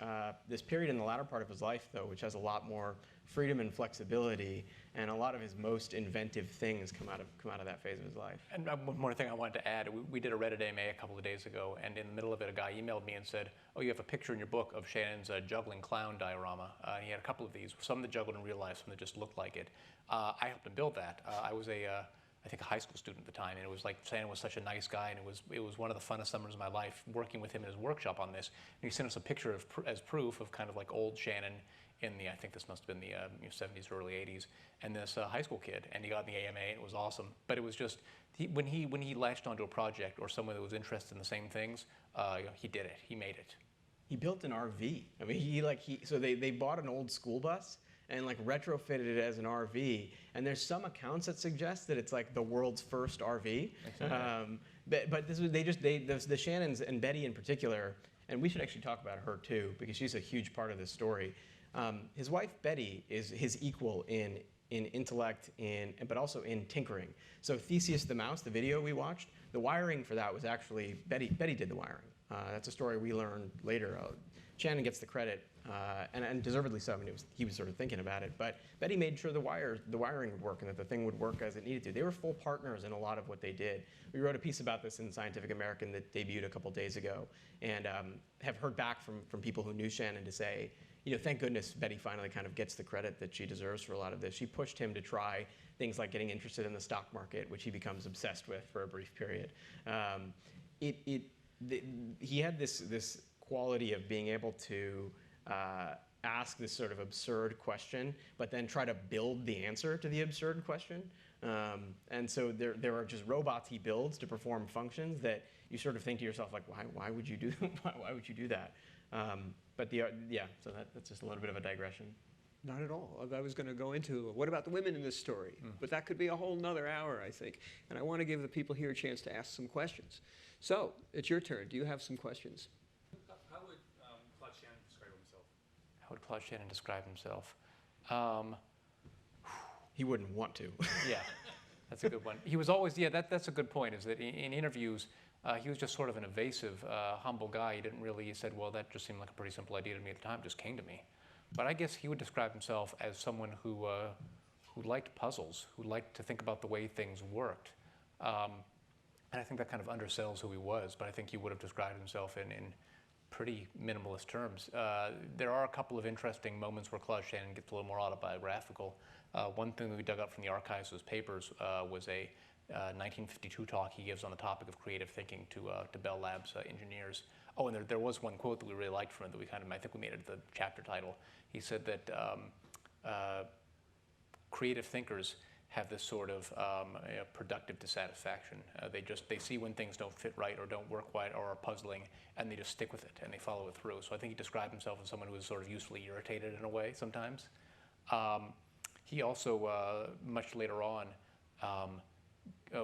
period in the latter part of his life, though, which has a lot more freedom and flexibility, and a lot of his most inventive things come out of that phase of his life. And one more thing I wanted to add, we did a Reddit AMA a couple of days ago, and in the middle of it, a guy emailed me and said, oh, you have a picture in your book of Shannon's juggling clown diorama. And he had a couple of these, some that juggled in real life, some that just looked like it. I helped him build that. I was I think a high school student at the time, and it was like Shannon was such a nice guy, and it was one of the funnest summers of my life working with him in his workshop on this. And he sent us a picture as proof of kind of like old Shannon in the, I think this must have been the 70s or early 80s, and this high school kid, and he got in the AMA, and it was awesome. But it was just, when he latched onto a project or someone that was interested in the same things, he did it, he made it. He built an RV. I mean, so they bought an old school bus and like retrofitted it as an RV. And there's some accounts that suggest that it's like the world's first RV. But the Shannons and Betty in particular, and we should actually talk about her too, because she's a huge part of this story. His wife Betty is his equal in intellect, but also in tinkering. So Theseus the mouse, the video we watched, the wiring for that was actually Betty did the wiring. That's a story we learned later. Shannon gets the credit, and deservedly so. I mean, he was sort of thinking about it, but Betty made sure the wiring would work and that the thing would work as it needed to. They were full partners in a lot of what they did. We wrote a piece about this in Scientific American that debuted a couple days ago, and have heard back from people who knew Shannon to say, thank goodness Betty finally kind of gets the credit that she deserves for a lot of this. She pushed him to try things like getting interested in the stock market, which he becomes obsessed with for a brief period. He had this quality of being able to ask this sort of absurd question, but then try to build the answer to the absurd question. And so there are just robots he builds to perform functions that you sort of think to yourself, like, why would you do why would you do that? So that's just a little bit of a digression. Not at all. I was going to go into what about the women in this story, but that could be a whole nother hour, I think. And I want to give the people here a chance to ask some questions. So it's your turn. Do you have some questions? How would Claude Shannon describe himself? How would Claude Shannon describe himself? He wouldn't want to. Yeah, that's a good one. He was always, that's a good point, is that in interviews, he was just sort of an evasive, humble guy. He said, well, that just seemed like a pretty simple idea to me at the time. It just came to me. But I guess he would describe himself as someone who liked puzzles, who liked to think about the way things worked. And I think that kind of undersells who he was, but I think he would have described himself in pretty minimalist terms. There are a couple of interesting moments where Claude Shannon gets a little more autobiographical. One thing that we dug up from the archives of his papers was a 1952 talk he gives on the topic of creative thinking to Bell Labs engineers. Oh, and there was one quote that we really liked from it that I think we made it the chapter title. He said that creative thinkers have this sort of productive dissatisfaction. They see when things don't fit right or don't work right or are puzzling, and they just stick with it and they follow it through. So I think he described himself as someone who was sort of usefully irritated in a way sometimes. He also, much later on,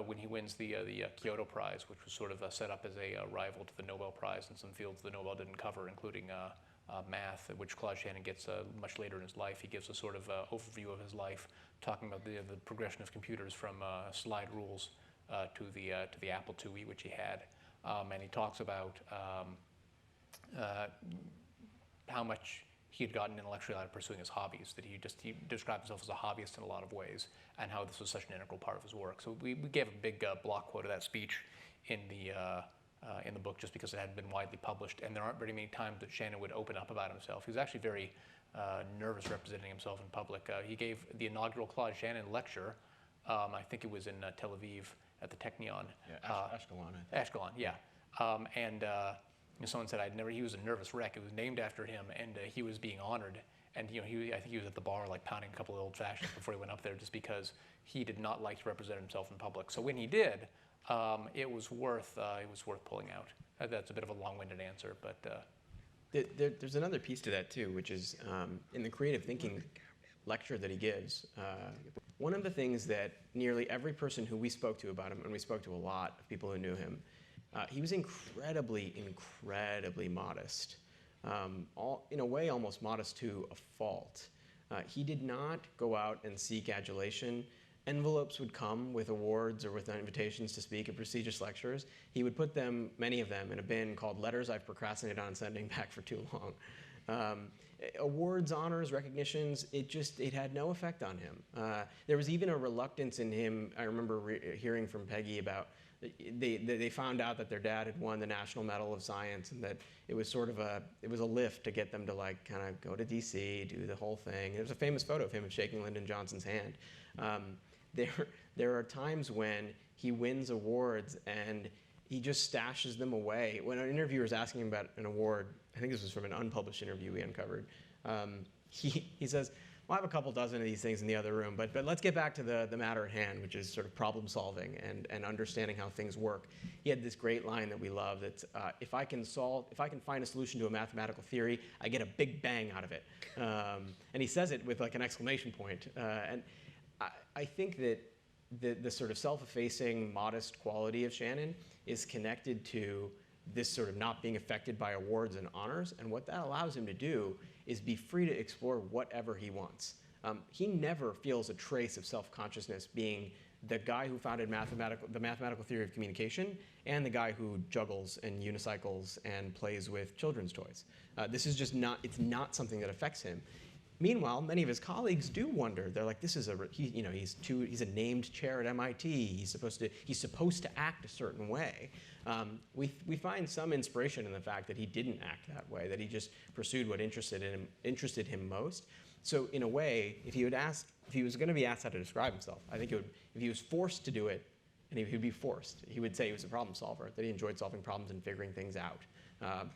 when he wins the Kyoto Prize, which was sort of set up as a rival to the Nobel Prize in some fields the Nobel didn't cover, including math, which Claude Shannon gets much later in his life. He gives a sort of overview of his life, talking about the progression of computers from slide rules to the Apple IIe, which he had, and he talks about how much he had gotten intellectually out of pursuing his hobbies, that he described himself as a hobbyist in a lot of ways, and how this was such an integral part of his work. So we gave a big block quote of that speech in the book just because it hadn't been widely published, and there aren't very many times that Shannon would open up about himself. He was actually very nervous representing himself in public. He gave the inaugural Claude Shannon lecture, I think it was in Tel Aviv at the Technion. Yeah, Ashkelon, I think. Ashkelon, yeah. Someone said he was a nervous wreck. It was named after him, and he was being honored. And I think he was at the bar like pounding a couple of old fashions before he went up there, just because he did not like to represent himself in public. So when he did, it was worth pulling out. That's a bit of a long-winded answer, but there's another piece to that too, which is in the creative thinking lecture that he gives. One of the things that nearly every person who we spoke to about him, and we spoke to a lot of people who knew him, he was incredibly modest. In a way, almost modest to a fault. He did not go out and seek adulation. Envelopes would come with awards or with invitations to speak at prestigious lectures. He would put many of them, in a bin called letters I've procrastinated on sending back for too long. Awards, honors, recognitions, it had no effect on him. There was even a reluctance in him. I remember hearing from Peggy about they found out that their dad had won the National Medal of Science, and that it was sort of a lift to get them to like kind of go to DC, do the whole thing. There's a famous photo of him shaking Lyndon Johnson's hand. There are times when he wins awards and he just stashes them away. When an interviewer is asking him about an award, I think this was from an unpublished interview we uncovered, he says, well, I have a couple dozen of these things in the other room, but let's get back to the matter at hand, which is sort of problem solving and understanding how things work. He had this great line that we love that if I can find a solution to a mathematical theory, I get a big bang out of it. And he says it with like an exclamation point. And I think that the sort of self-effacing, modest quality of Shannon is connected to this sort of not being affected by awards and honors. And what that allows him to do is be free to explore whatever he wants. He never feels a trace of self-consciousness being the guy who founded the mathematical theory of communication and the guy who juggles and unicycles and plays with children's toys. This is just not, it's not something that affects him. Meanwhile, many of his colleagues do wonder. They're like, this is he's a named chair at MIT. He's supposed to act a certain way. We find some inspiration in the fact that he didn't act that way, that he just pursued what interested him most. So in a way, if he was going to be asked how to describe himself, I think if he was forced to do it, and he would be forced, he would say he was a problem solver, that he enjoyed solving problems and figuring things out.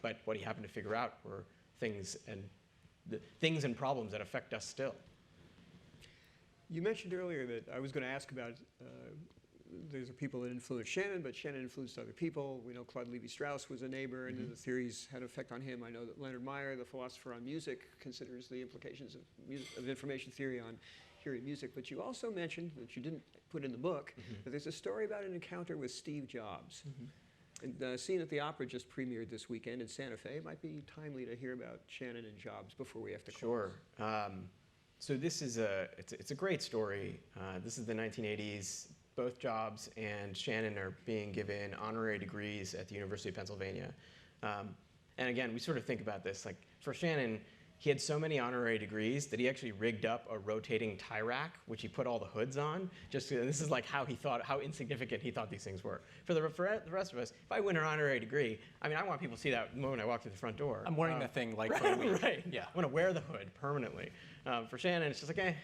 But what he happened to figure out were things and problems that affect us still. You mentioned earlier that I was going to ask about these are people that influenced Shannon, but Shannon influenced other people. We know Claude Levi-Strauss was a neighbor, and the theories had an effect on him. I know that Leonard Meyer, the philosopher on music, considers the implications of information theory on hearing music. But you also mentioned, that you didn't put in the book, that there's a story about an encounter with Steve Jobs. And Scene at the Opera just premiered this weekend in Santa Fe. It might be timely to hear about Shannon and Jobs before we have to close. Sure. So this is it's a great story. This is the 1980s. Both Jobs and Shannon are being given honorary degrees at the University of Pennsylvania. And again, we sort of think about this. Like for Shannon, he had so many honorary degrees that he actually rigged up a rotating tie rack, which he put all the hoods on. This is like how insignificant he thought these things were. For the rest of us, if I win an honorary degree, I mean, I want people to see that the moment I walk through the front door. I'm wearing that thing like for a week. Right. Yeah. I want to wear the hood permanently. For Shannon, it's just like,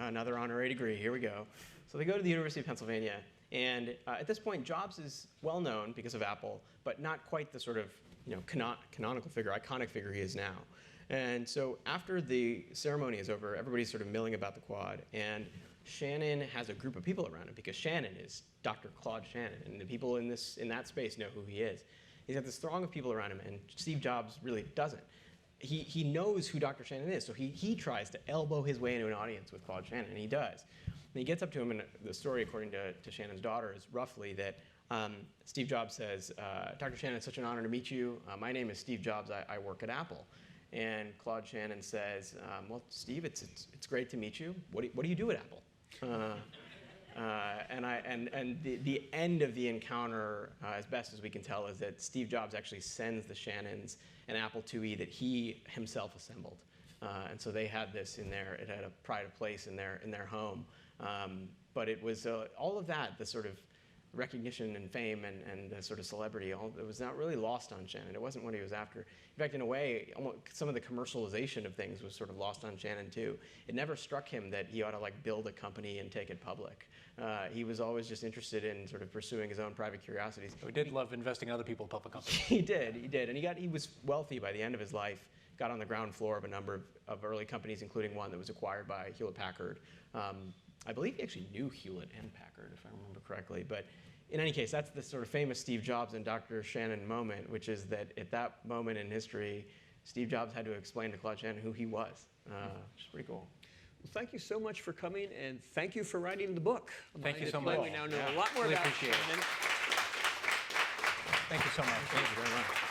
another honorary degree. Here we go. So they go to the University of Pennsylvania, and at this point, Jobs is well known because of Apple, but not quite the sort of canonical figure, iconic figure he is now. And so after the ceremony is over, everybody's sort of milling about the quad, and Shannon has a group of people around him because Shannon is Dr. Claude Shannon, and the people in that space know who he is. He's got this throng of people around him, and Steve Jobs really doesn't. He knows who Dr. Shannon is, so he tries to elbow his way into an audience with Claude Shannon, and he does. And he gets up to him, and the story, according to Shannon's daughter, is roughly that Steve Jobs says, Dr. Shannon, it's such an honor to meet you. My name is Steve Jobs. I work at Apple. And Claude Shannon says, well, Steve, it's great to meet you. What do you do at Apple? And the end of the encounter, as best as we can tell, is that Steve Jobs actually sends the Shannons an Apple IIe that he himself assembled. And so they had this in there. It had a pride of place in their home. But it was all of that, the sort of recognition and fame and the sort of celebrity, it was not really lost on Shannon. It wasn't what he was after. In fact, in a way, some of the commercialization of things was sort of lost on Shannon too. It never struck him that he ought to build a company and take it public. He was always just interested in sort of pursuing his own private curiosities. He did love investing in other people in public companies. He did, and he was wealthy by the end of his life. Got on the ground floor of a number of early companies, including one that was acquired by Hewlett-Packard. I believe he actually knew Hewlett and Packard, if I remember correctly. But in any case, that's the sort of famous Steve Jobs and Dr. Shannon moment, which is that at that moment in history, Steve Jobs had to explain to Claude Shannon who he was, which is pretty cool. Well, thank you so much for coming, and thank you for writing the book. Thank you so much. We now know a lot more Really about appreciate it. Shannon. Thank you so much. Thank you very much.